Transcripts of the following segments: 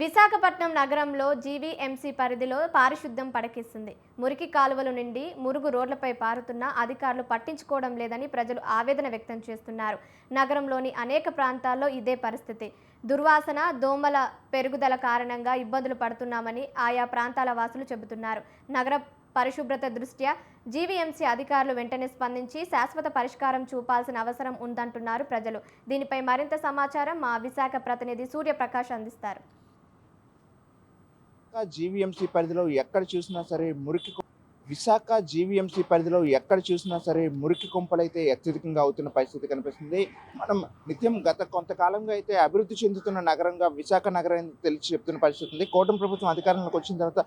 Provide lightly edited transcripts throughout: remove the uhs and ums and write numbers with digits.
విశాఖపట్నం నగరంలో జీవీఎంసీ పరిధిలో పారిశుద్ధ్యం పడకేస్తుంది. మురికి కాలువలు నిండి మురుగు రోడ్లపై పారుతున్నా అధికారులు పట్టించుకోవడం లేదని ప్రజలు ఆవేదన వ్యక్తం చేస్తున్నారు. నగరంలోని అనేక ప్రాంతాల్లో ఇదే పరిస్థితి. దుర్వాసన, దోమల పెరుగుదల కారణంగా ఇబ్బందులు పడుతున్నామని ఆయా ప్రాంతాల వాసులు చెబుతున్నారు. నగర పరిశుభ్రత దృష్ట్యా జీవీఎంసీ అధికారులు వెంటనే స్పందించి శాశ్వత పరిష్కారం చూపాల్సిన అవసరం ఉందంటున్నారు ప్రజలు. దీనిపై మరింత సమాచారం మా విశాఖ ప్రతినిధి సూర్యప్రకాష్ అందిస్తారు. జీవీఎంసీ పరిధిలో ఎక్కడ చూసినా సరే విశాఖ జీవీఎంసీ పరిధిలో ఎక్కడ చూసినా సరే మురికి కుంపలైతే అత్యధికంగా అవుతున్న పరిస్థితి కనిపిస్తుంది. మనం నిత్యం గత కొంతకాలంగా అయితే అభివృద్ధి చెందుతున్న నగరంగా విశాఖ నగరం తెలిసి చెప్తున్న పరిస్థితి ఉంది. కూటమి ప్రభుత్వం అధికారంలోకి వచ్చిన తర్వాత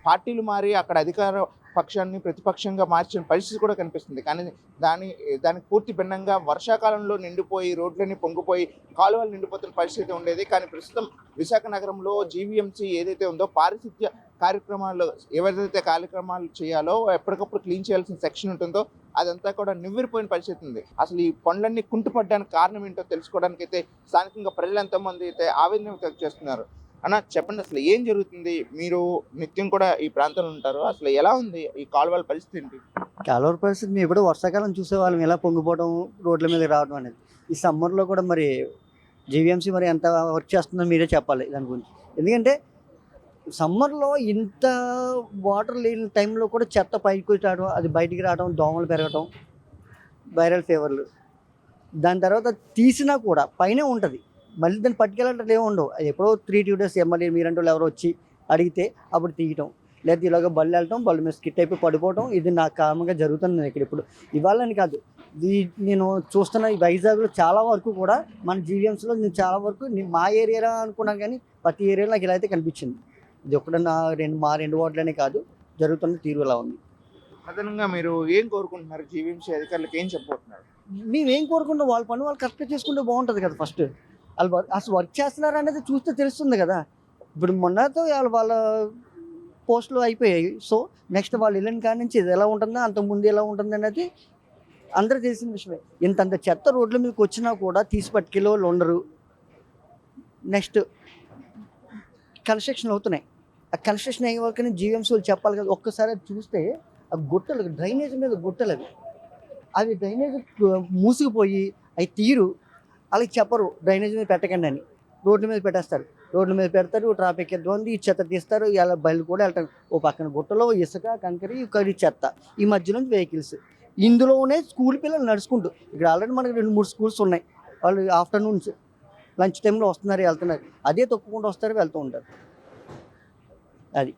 పార్టీలు మారి అక్కడ అధికార పక్షాన్ని ప్రతిపక్షంగా మార్చిన పరిస్థితి కూడా కనిపిస్తుంది. కానీ దానికి పూర్తి భిన్నంగా వర్షాకాలంలో నిండిపోయి రోడ్లన్నీ పొంగిపోయి కాలువలు నిండిపోతున్న పరిస్థితి ఉండేది. కానీ ప్రస్తుతం విశాఖ నగరంలో జీవీఎంసీ ఏదైతే ఉందో పారిశుద్ధ్య కార్యక్రమాలు ఏవైతే కార్యక్రమాలు చేయాలో ఎప్పటికప్పుడు క్లీన్ చేయాల్సిన సెక్షన్ ఉంటుందో అదంతా కూడా నివ్వెరిపోయిన పరిస్థితి ఉంది. అసలు ఈ పనులన్నీ కుంటుపడడానికి కారణం ఏంటో తెలుసుకోవడానికి అయితే స్థానికంగా ప్రజలు ఎంతమంది అయితే ఆవేదన వ్యక్తం చేస్తున్నారు. అన్న చెప్పండి, అసలు ఏం జరుగుతుంది? మీరు నిత్యం కూడా ఈ ప్రాంతంలో ఉంటారు, అసలు ఎలా ఉంది ఈ కాలువల పరిస్థితి ఏంటి? కాలువల పరిస్థితి మేము ఎప్పుడో వర్షాకాలం చూసేవాళ్ళం, ఎలా పొంగిపోవడం రోడ్ల మీద రావడం అనేది. ఈ సమ్మర్లో కూడా మరి జీవీఎంసీ మరి ఎంత వర్క్ చేస్తుందో మీరే చెప్పాలి దాని గురించి. ఎందుకంటే సమ్మర్లో ఇంత వాటర్ లేని టైంలో కూడా చెత్త పైకి రావడం, అది బయటికి రావడం, దోమలు పెరగటం, వైరల్ ఫీవర్లు. దాని తర్వాత తీసినా కూడా పైనే ఉంటుంది, మళ్ళీ దాన్ని పట్టుకెళ్ళాలంటే ఏమి ఉండవు. అది ఎప్పుడో 3-2 days మళ్ళీ మీరంటూ ఎవరో వచ్చి అడిగితే అప్పుడు తీయటం, లేదా ఇలాగ బళ్ళు వెళ్ళటం, బళ్ళు మీద స్కిట్ అయిపోయి పడిపోవటం, ఇది నాకు కారణంగా జరుగుతుంది. ఇక్కడ ఇప్పుడు ఇవాళని కాదు, నేను చూస్తున్న ఈ వైజాగ్లో చాలా వరకు కూడా మన జీవీఎంసీలో నేను చాలా వరకు మా ఏరియా అనుకున్నాను, కానీ ప్రతి ఏరియాలో నాకు ఇలా అయితే కనిపించింది. ఇది ఒకటన్నా మా రెండు వార్డులనే కాదు, జరుగుతున్న తీరు ఇలా ఉంది. అదనంగా మీరు ఏం కోరుకుంటున్నారు? జీవీఎంసీ అధికారులకు ఏం చెప్పబోతున్నారు? మేమేం కోరుకుంటాం, వాళ్ళ పని వాళ్ళు కరెక్ట్గా చేసుకుంటే బాగుంటుంది కదా. ఫస్ట్ వాళ్ళు అసలు వర్క్ చేస్తున్నారు అనేది చూస్తే తెలుస్తుంది కదా. ఇప్పుడు మొన్నతో వాళ్ళ పోస్టులు అయిపోయాయి. సో నెక్స్ట్ వాళ్ళు వెళ్ళిన కాడి నుంచి ఇది ఎలా ఉంటుందో అంతకుముందు ఎలా ఉంటుంది అనేది అందరూ తెలిసిన విషయమే. ఇంతంత చెత్త రోడ్ల మీదకి వచ్చినా కూడా తీసి పట్టుకెళ్ళే వాళ్ళు ఉండరు. నెక్స్ట్ కన్స్ట్రక్షన్ అవుతున్నాయి, ఆ కన్స్ట్రక్షన్ అయ్యే వరకు జీవీఎంసీ వాళ్ళు చెప్పాలి కదా. ఒక్కసారి అది చూస్తే ఆ గుట్టలు, డ్రైనేజ్ మీద గుట్టలు అవి డ్రైనేజ్ మూసుకుపోయి అవి తీరు, అలాగే చెప్పరు డ్రైనేజ్ మీద పెట్టకండి అని, రోడ్ల మీద పెట్టేస్తారు. రోడ్ల మీద పెడతారు, ట్రాఫిక్ ఇబ్బంది, ఈ చెత్త తీస్తారు, ఇలా బయలు కూడా వెళ్తారు. ఓ పక్కన గుట్టలో ఇసుక, కంకరి, కడి చెత్త, ఈ మధ్యలో వెహికల్స్. ఇందులోనే స్కూల్ పిల్లలు నడుచుకుంటూ, ఇక్కడ ఆల్రెడీ మనకి 2-3 స్కూల్స్ ఉన్నాయి. వాళ్ళు ఆఫ్టర్నూన్స్ లంచ్ టైంలో వస్తున్నారు, వెళ్తున్నారు, అదే తొక్కుకుంటూ వస్తారు, వెళ్తూ ఉంటారు. అది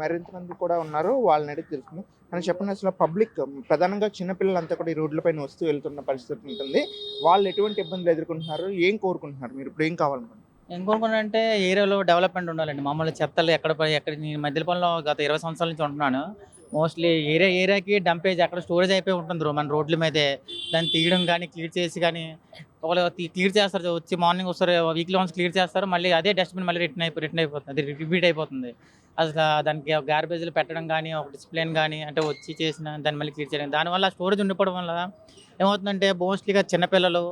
మరింత మంది కూడా ఉన్నారు, వాళ్ళని అడిగి తెలుసుకుందాం. అని చెప్పండి, అసలు పబ్లిక్ ప్రధానంగా చిన్నపిల్లలంతా కూడా ఈ రోడ్లపైన వస్తూ వెళ్తున్న పరిస్థితి ఉంటుంది. వాళ్ళు ఎటువంటి ఇబ్బందులు ఎదుర్కొంటున్నారు, ఏం కోరుకుంటున్నారు? మీరు ఇప్పుడు ఏం కావాలనుకుంటున్నారు? ఏం కోరుకున్నానంటే ఏరియాలో డెవలప్మెంట్ ఉండాలండి. మామూలు చెత్తలు ఎక్కడ నేను మధ్యలో గత 20 సంవత్సరాల నుంచి ఉంటున్నాను. మోస్ట్లీ ఏరియాకి డంపేజ్ అక్కడ స్టోరేజ్ అయిపోయి ఉంటుంది మన రోడ్ల మీదే. దాన్ని తీయడం కానీ, క్లియర్ చేసి కానీ, ఒకవేళ క్లియర్ చేస్తారు, వచ్చి మార్నింగ్ వస్తారు, వీక్లీ వన్స్ క్లియర్ చేస్తారు, మళ్ళీ అదే డస్ట్బిన్ మళ్ళీ రిటర్న్ అయిపోతుంది, అది రిపీట్ అయిపోతుంది. అసలు దానికి గార్బేజ్లు పెట్టడం కానీ, ఒక డిసిప్లిన్ కానీ, అంటే వచ్చి చేసిన దాన్ని మళ్ళీ క్లియర్ చేయడం, దానివల్ల స్టోరేజ్ ఉండిపోవడం వల్ల ఏమవుతుందంటే మోస్ట్లీగా చిన్నపిల్లలు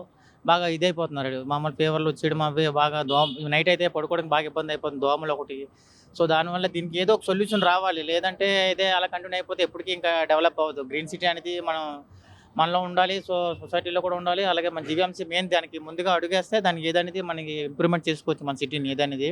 బాగా ఇదైపోతున్నారు. మామూలు ఫీవర్లు వచ్చేయడం, అవి బాగా నైట్ అయితే పడుకోవడానికి బాగా ఇబ్బంది అయిపోతుంది, దోమలు ఒకటి. సో దానివల్ల దీనికి ఏదో ఒక సొల్యూషన్ రావాలి, లేదంటే ఇదే అలా కంటిన్యూ అయిపోతే ఎప్పటికీ ఇంకా డెవలప్ అవ్వదు. గ్రీన్ సిటీ అనేది మనలో ఉండాలి, సో సొసైటీలో కూడా ఉండాలి. అలాగే మన జీవీఎంసీ మెయిన్ దానికి ముందుగా అడుగేస్తే దానికి ఏదనేది మనకి ఇంప్రూవ్మెంట్ చేసుకోవచ్చు మన సిటీని ఏదనేది.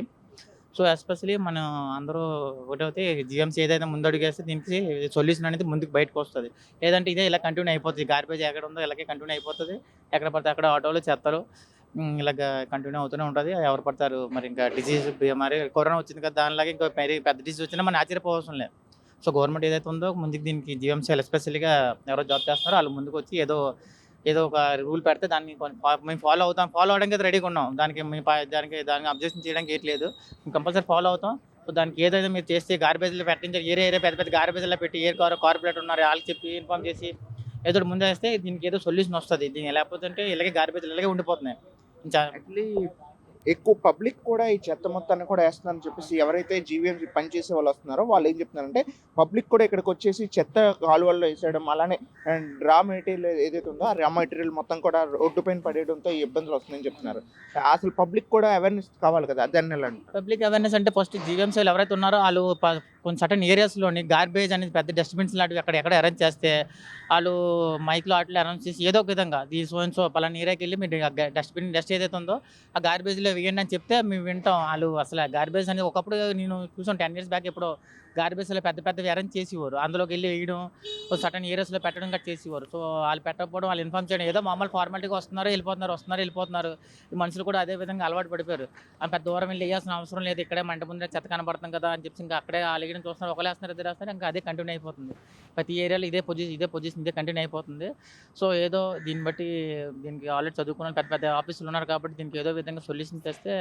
సో ఎస్పెషలీ మనం అందరూ ఒకటైతే జీవీఎంసీ ఏదైతే ముందు అడుగేస్తే దీనికి సొల్యూషన్ అనేది ముందుకు బయటకు వస్తుంది. లేదంటే ఇదే ఇలా కంటిన్యూ అయిపోతుంది, గార్బేజ్ ఎక్కడ ఉందో ఇలాగే కంటిన్యూ అయిపోతుంది. ఎక్కడ పడితే అక్కడ ఆటోలు, చెత్తలు ఇలాగ కంటిన్యూ అవుతూనే ఉంటుంది. ఎవరు పడతారు మరి, ఇంకా డిసీజ్ మరి కరోనా వచ్చింది కదా, దానిలాగా ఇంకా పెద్ద డిసీజ్ వచ్చినా మనం ఆశ్చర్యపోవాల్సిన లేదు. సో గవర్నమెంట్ ఏదైతే ఉందో ముందుకు దీనికి జీవీఎంసీ ఎస్పెషల్గా ఎవరో జాబ్ చేస్తున్నారో వాళ్ళు ముందుకు వచ్చి ఏదో ఒక రూల్ పెడితే దాన్ని మేము ఫాలో అవడానికి అయితే రెడీగా ఉన్నాం. దానికి అబ్జెక్షన్ చేయడానికి ఏం లేదు, మేము కంపల్సరీ ఫాలో అవుతాం. సో దానికి ఏదైతే మీరు చేస్తే గార్బేజ్లు పెట్టించారు, ఏరియా పెద్ద గార్బేజ్లో పెట్టి కార్పొరేటర్ ఉన్నారు వాళ్ళకి చెప్పి ఇన్ఫార్మ్ చేసి ఏదో ముందు వేస్తే దీనికి ఏదో సొల్యూషన్ వస్తుంది. దీన్ని లేకపోతే ఇలాగే గార్బేజ్లు ఇలాగే ఉండిపోతున్నాయి. యాక్చువల్లీ ఎక్కువ పబ్లిక్ కూడా ఈ చెత్త మొత్తాన్ని కూడా వేస్తున్నారని చెప్పేసి ఎవరైతే జీవీఎంసీ పనిచేసే వాళ్ళు వస్తున్నారో వాళ్ళు ఏం చెప్తున్నారంటే పబ్లిక్ కూడా ఇక్కడికి వచ్చేసి చెత్త కాలువల్లో వేసేయడం అలానే రా మెటీరియల్ ఏదైతే ఉందో ఆ రా మెటీరియల్ మొత్తం కూడా రోడ్డు పైన పడేయడంతో ఈ ఇబ్బందులు వస్తున్నాయని చెప్తున్నారు. అసలు పబ్లిక్ కూడా అవేర్నెస్ కావాలి కదా, దాన్ని ఎలా అంటారు? పబ్లిక్ అవేర్నెస్ అంటే ఫస్ట్ జీవీఎంసీలు ఎవరైతే ఉన్నారో వాళ్ళు కొన్ని సర్టన్ ఏరియాస్లోని గార్బేజ్ అనేది పెద్ద డస్ట్బిన్స్ లాంటివి ఎక్కడ అరేంజ్ చేస్తే వాళ్ళు మైక్లో అట్లా అనౌన్స్ చేసి ఏదో ఒక విధంగా ఈ సో పలానా ఏరియాకి వెళ్ళి మీరు డస్ట్ ఏదైతే ఉందో ఆ గార్బేజ్లో వేయండి అని చెప్తే మేము వింటాం. వాళ్ళు అసలు గార్బేజ్ అనేది ఒకప్పుడు నేను చూసాను 10 years బ్యాక్ ఎప్పుడో గార్బేజ్లో పెద్ద పెద్దవి అరేంజ్ చేసేవారు, అందులోకి వెళ్ళి వేయడం సర్టన్ ఏరియాస్లో పెట్టడం గట్రా చేసేవారు. సో వాళ్ళు పెట్టకపోవడం, వాళ్ళు ఇన్ఫార్మ్ చేయడం ఏదో మామూలు ఫార్మాలిటీగా వెళ్ళిపోతున్నారు. ఈ మనుషులు కూడా అదే విధంగా అలవాటు పడిపోయారు. పెద్ద దూరం వెళ్ళి వేయాల్సిన అవసరం లేదు, ఇక్కడే మంట ముందే చెత్త కనబడుతుంది కదా అని చెప్పి ఇంకా అక్కడే ఆలగడం చూస్తున్నారు, ఒకలేస్తున్నారు ఇద్దరు వేస్తున్నారు, ఇంకా అదే కంటిన్యూ అయిపోతుంది. ప్రతి ఏరియాలో ఇదే పొజిషన్ ఇదే కంటిన్యూ అయిపోతుంది. సో ఏదో దీన్ని బట్టి దీనికి ఆల్రెడీ చదువుకున్న పెద్ద పెద్ద ఆఫీసులు ఉన్నారు కాబట్టి దీనికి ఏదో విధంగా సొల్యూషన్ తెస్తే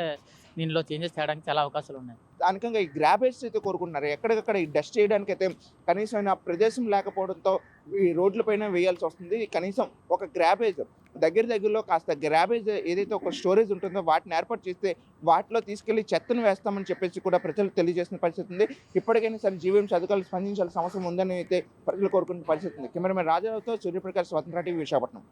దీనిలో చేంజెస్ చేయడానికి చాలా అవకాశాలు ఉన్నాయి. స్థానికంగా ఈ గ్రాబేజ్ అయితే కోరుకుంటున్నారు. ఎక్కడికక్కడ ఈ డస్ట్ చేయడానికి అయితే కనీసమైన ప్రదేశం లేకపోవడంతో ఈ రోడ్లపైన వేయాల్సి వస్తుంది. కనీసం ఒక గ్రాబేజ్ దగ్గరలో కాస్త గ్రాబేజ్ ఏదైతే ఒక స్టోరేజ్ ఉంటుందో వాటిని ఏర్పాటు చేస్తే వాటిలో తీసుకెళ్లి చెత్తను వేస్తామని చెప్పేసి కూడా ప్రజలు తెలియజేసిన పరిస్థితి ఉంది. ఇప్పటికైనా సరే జీవీఎంసీ అధికారులు స్పందించాల్సిన అవసరం ఉందని అయితే ప్రజలు కోరుకునే పరిస్థితి ఉంది. కెమెరామెన్ రాజారావుతో సూర్యప్రకాష్, స్వతంత్ర టీవీ, విశాఖపట్నం.